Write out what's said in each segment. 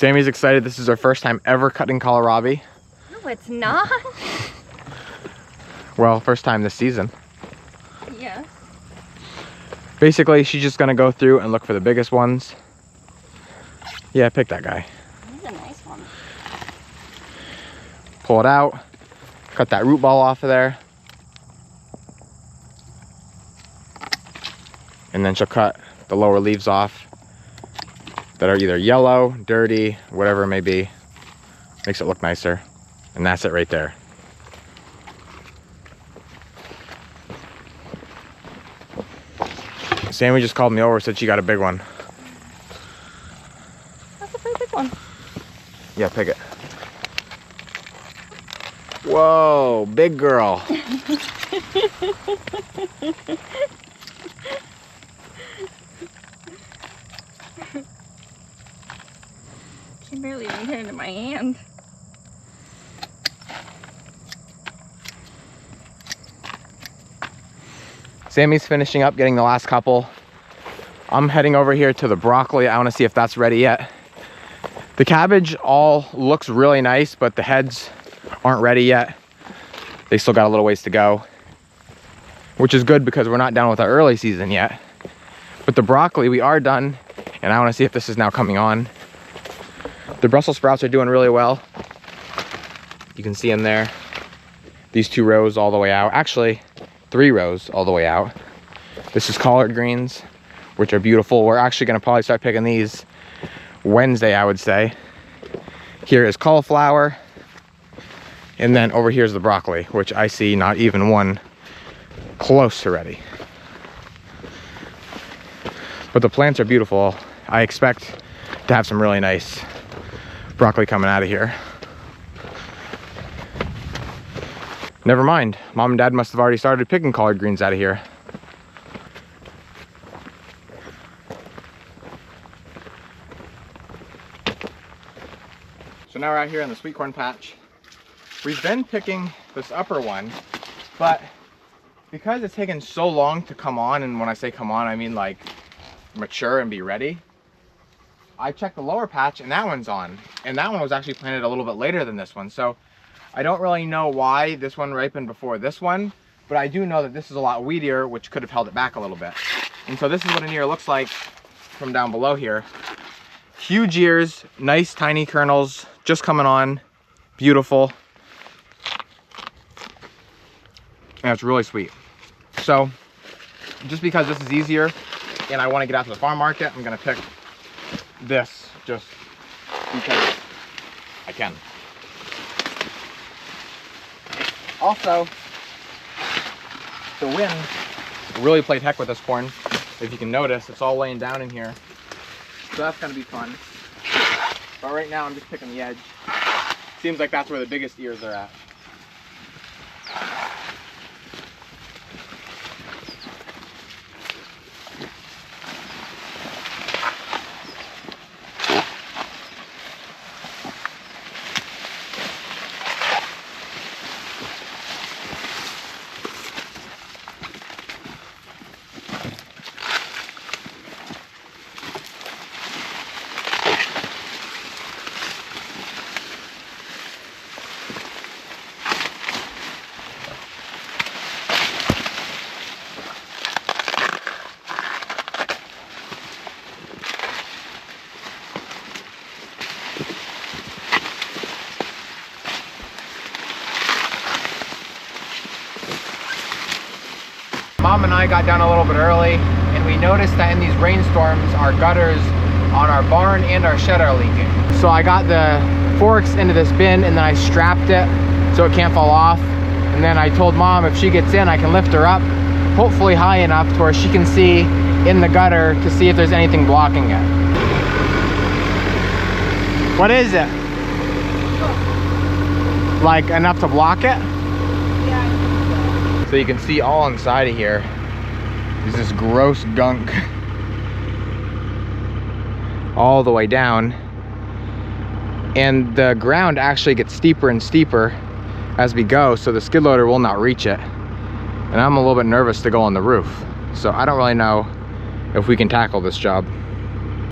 Sammy's excited. This is her first time ever cutting kohlrabi. No, it's not. Well, first time this season. Yes. Basically, she's just gonna go through and look for the biggest ones. Yeah, pick that guy. He's a nice one. Pull it out. Cut that root ball off of there. And then she'll cut the lower leaves off that are either yellow, dirty, whatever it may be. Makes it look nicer. And that's it right there. Sammy just called me over, said she got a big one. That's a pretty big one. Yeah, pick it. Whoa, big girl. Can barely even get into my hand. Sammy's finishing up getting the last couple. I'm heading over here to the broccoli. I want to see if that's ready yet. The cabbage all looks really nice, but the heads aren't ready yet. They still got a little ways to go, which is good because we're not done with our early season yet. But the broccoli, we are done, and I want to see if this is now coming on. The Brussels sprouts are doing really well. You can see them there. These 2 rows all the way out. Actually, 3 rows all the way out. This is collard greens, which are beautiful. We're actually going to probably start picking these Wednesday, I would say. Here is cauliflower. And then over here is the broccoli, which I see not even one close to ready. But the plants are beautiful. I expect to have some really nice broccoli coming out of here. Never mind, Mom and Dad must have already started picking collard greens out of here. So now we're out here in the sweet corn patch. We've been picking this upper one, but because it's taken so long to come on, and when I say come on, I mean like mature and be ready, I checked the lower patch and that one's on. And that one was actually planted a little bit later than this one. So I don't really know why this one ripened before this one, but I do know that this is a lot weedier, which could have held it back a little bit. And so this is what an ear looks like from down below here. Huge ears, nice tiny kernels, just coming on, beautiful. And it's really sweet. So just because this is easier and I want to get out to the farm market, I'm gonna pick this just because I can. Also, the wind really played heck with this corn. If you can notice, it's all laying down in here. So that's gonna be fun. But right now I'm just picking the edge. Seems like that's where the biggest ears are at. Mom and I got down a little bit early, and we noticed that in these rainstorms, our gutters on our barn and our shed are leaking. So I got the forks into this bin, and then I strapped it so it can't fall off. And then I told Mom if she gets in, I can lift her up, hopefully high enough to where she can see in the gutter to see if there's anything blocking it. What is it? Like enough to block it? So you can see all inside of here is this gross gunk all the way down. And the ground actually gets steeper and steeper as we go, so the skid loader will not reach it. And I'm a little bit nervous to go on the roof. So I don't really know if we can tackle this job.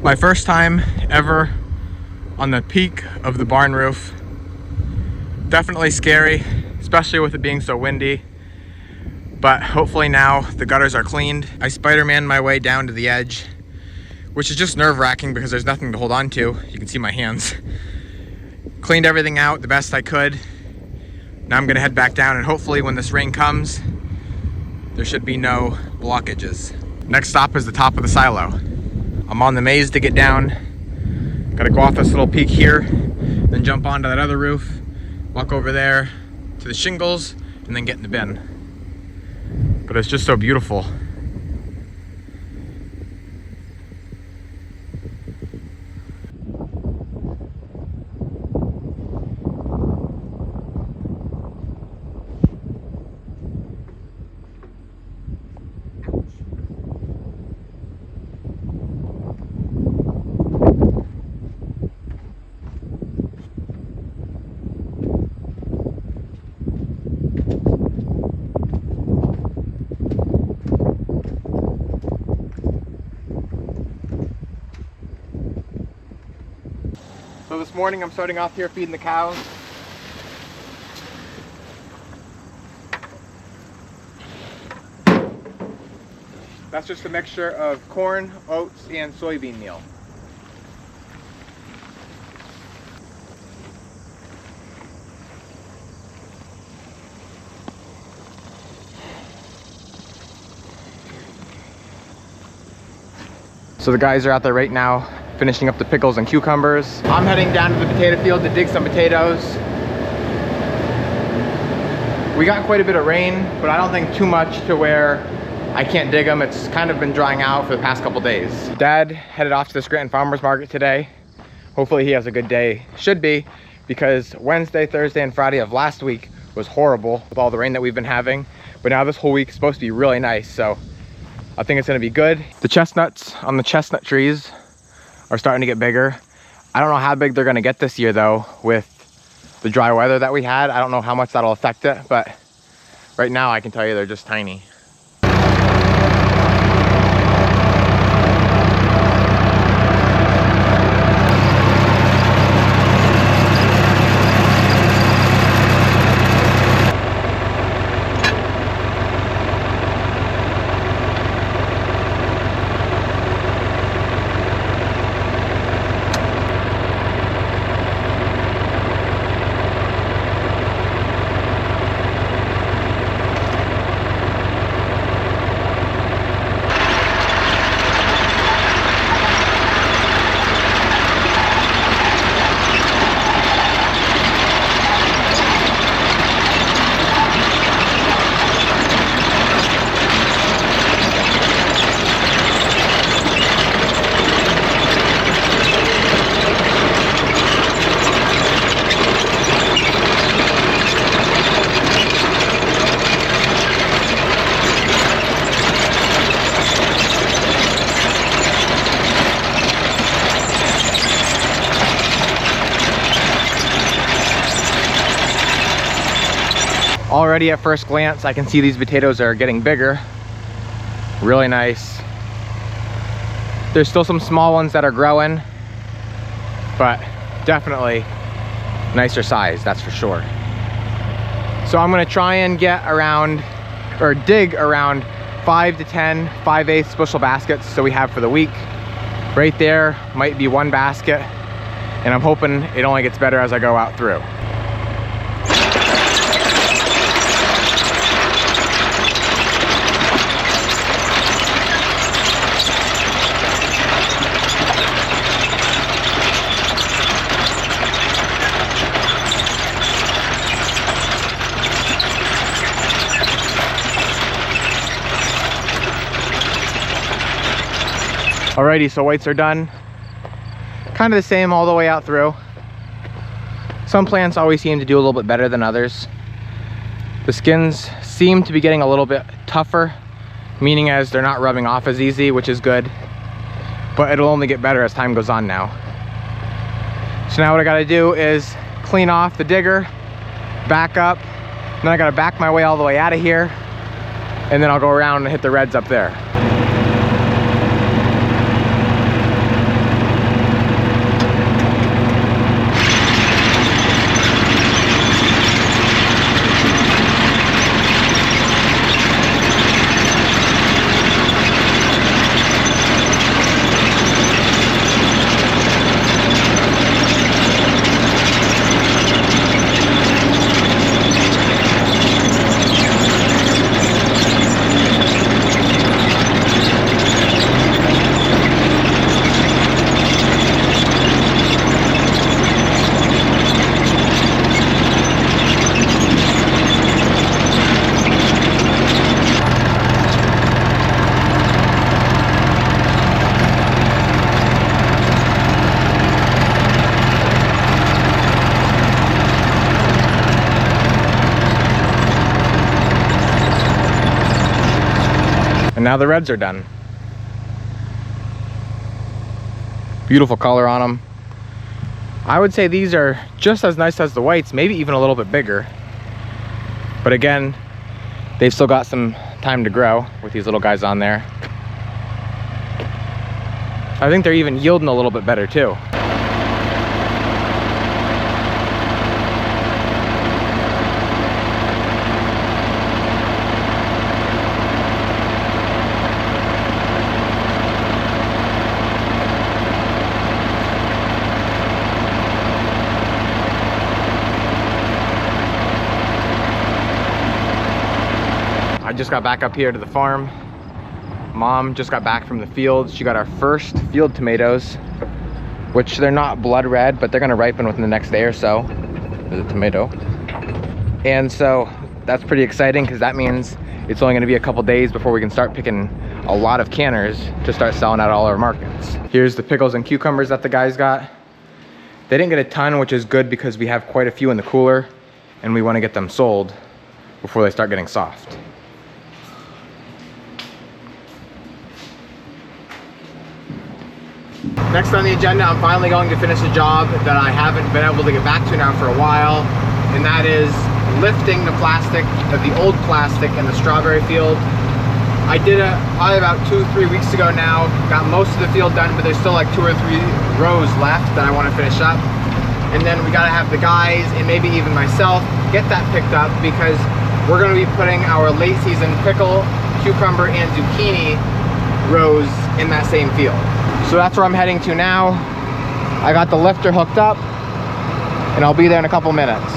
My first time ever on the peak of the barn roof. Definitely scary, especially with it being so windy. But hopefully now the gutters are cleaned. I Spider-Man my way down to the edge, which is just nerve-wracking because there's nothing to hold on to. You can see my hands. Cleaned everything out the best I could. Now I'm gonna head back down, and hopefully when this rain comes, there should be no blockages. Next stop is the top of the silo. I'm on the maze to get down. Gotta go off this little peak here, then jump onto that other roof, walk over there to the shingles, and then get in the bin. But it's just so beautiful. So this morning I'm starting off here feeding the cows. That's just a mixture of corn, oats, and soybean meal. So the guys are out there right now finishing up the pickles and cucumbers. I'm heading down to the potato field to dig some potatoes. We got quite a bit of rain, but I don't think too much to where I can't dig them. It's kind of been drying out for the past couple days. Dad headed off to the Scranton Farmers Market today. Hopefully he has a good day. Should be, because Wednesday, Thursday, and Friday of last week was horrible with all the rain that we've been having. But now this whole week is supposed to be really nice, so I think it's gonna be good. The chestnuts on the chestnut trees are starting to get bigger. I don't know how big they're gonna get this year though, with the dry weather that we had. I don't know how much that'll affect it, but right now I can tell you they're just tiny. Already at first glance, I can see these potatoes are getting bigger. Really nice. There's still some small ones that are growing, but definitely nicer size, that's for sure. So I'm gonna try and get around, or dig around 5 to 10 5/8 bushel baskets so we have for the week. Right there might be one basket, and I'm hoping it only gets better as I go out through. Alrighty, so whites are done. Kind of the same all the way out through. Some plants always seem to do a little bit better than others. The skins seem to be getting a little bit tougher, meaning as they're not rubbing off as easy, which is good. But it'll only get better as time goes on now. So now what I gotta do is clean off the digger, back up, then I gotta back my way all the way out of here, and then I'll go around and hit the reds up there. And now the reds are done. Beautiful color on them. I would say these are just as nice as the whites, maybe even a little bit bigger. But again, they've still got some time to grow with these little guys on there. I think they're even yielding a little bit better too. I just got back up here to the farm. Mom just got back from the field. She got our first field tomatoes, which they're not blood red, but they're gonna ripen within the next day or so. There's a tomato. And so that's pretty exciting because that means it's only gonna be a couple days before we can start picking a lot of canners to start selling at all our markets. Here's the pickles and cucumbers that the guys got. They didn't get a ton, which is good because we have quite a few in the cooler and we wanna get them sold before they start getting soft. Next on the agenda, I'm finally going to finish a job that I haven't been able to get back to now for a while, and that is lifting the plastic, the old plastic in the strawberry field. I did it probably about 2-3 weeks ago now, got most of the field done, but there's still like 2 or 3 rows left that I want to finish up. And then we gotta have the guys, and maybe even myself, get that picked up because we're gonna be putting our late season pickle, cucumber, and zucchini rows in that same field. So that's where I'm heading to now. I got the lifter hooked up and I'll be there in a couple minutes.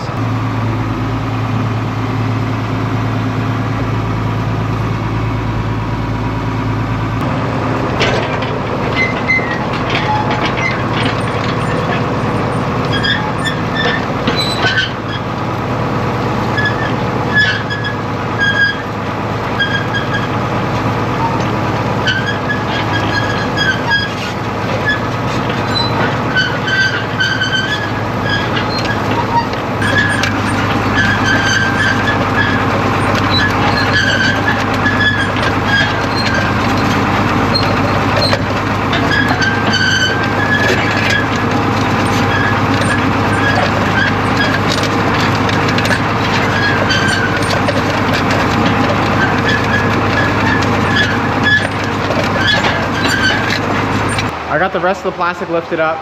I got the rest of the plastic lifted up.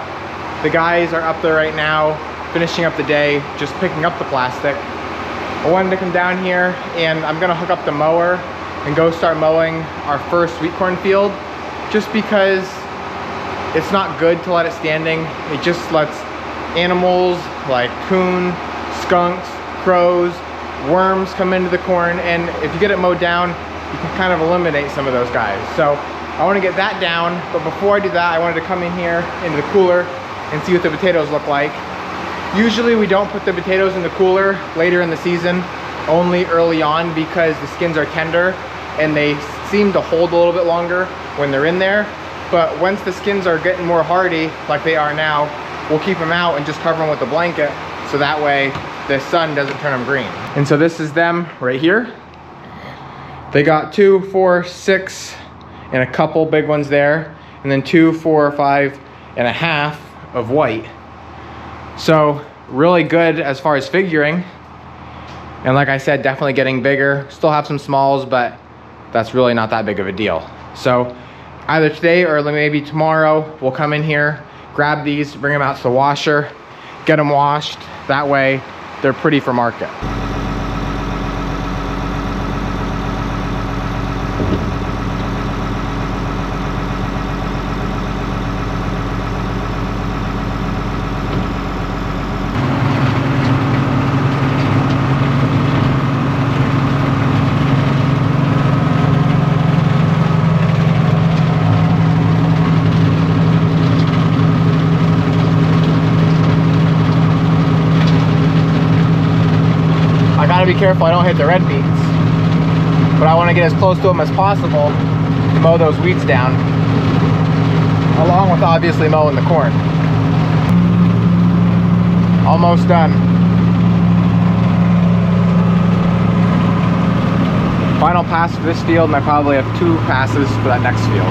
The guys are up there right now, finishing up the day, just picking up the plastic. I wanted to come down here and I'm gonna hook up the mower and go start mowing our first sweet corn field, just because it's not good to let it standing. It just lets animals like coon, skunks, crows, worms come into the corn, and if you get it mowed down, you can kind of eliminate some of those guys. So I want to get that down, but before I do that, I wanted to come in here into the cooler and see what the potatoes look like. Usually we don't put the potatoes in the cooler later in the season, only early on, because the skins are tender and they seem to hold a little bit longer when they're in there. But once the skins are getting more hardy, like they are now, we'll keep them out and just cover them with a blanket, so that way the sun doesn't turn them green. And so this is them right here. They got 2, 4, 6, and a couple big ones there, and then 2, 4, 5 and a half of white. So really good as far as figuring, and like I said, definitely getting bigger. Still have some smalls, but that's really not that big of a deal. So either today or maybe tomorrow we'll come in here, grab these, bring them out to the washer, get them washed. That way they're pretty for market. Be careful I don't hit the red beets, but I want to get as close to them as possible to mow those weeds down, along with obviously mowing the corn. Almost done. Final pass for this field, and I probably have 2 passes for that next field.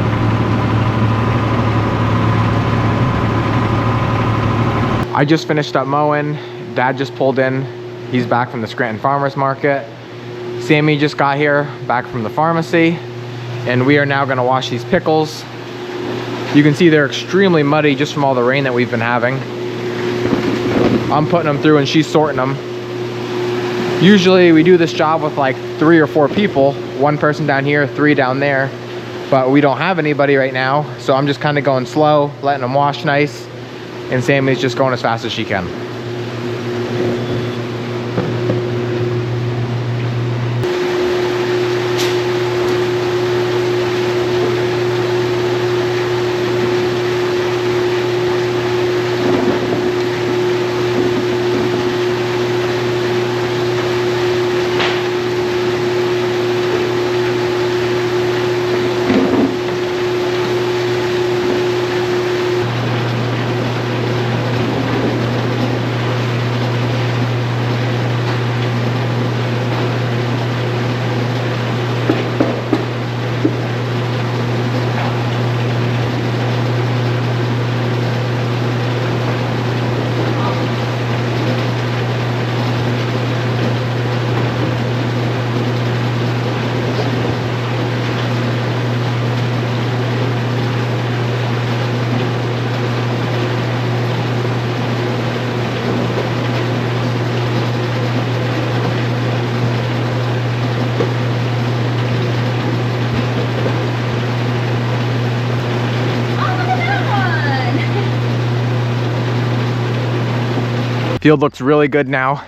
I just finished up mowing. Dad just pulled in. He's back from the Scranton Farmers Market. Sammy just got here, back from the pharmacy. And we are now gonna wash these pickles. You can see they're extremely muddy just from all the rain that we've been having. I'm putting them through and she's sorting them. Usually we do this job with like 3 or 4 people. 1 person down here, 3 down there. But we don't have anybody right now. So I'm just kind of going slow, letting them wash nice. And Sammy's just going as fast as she can. Field looks really good now.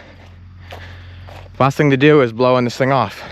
Last thing to do is blowing this thing off.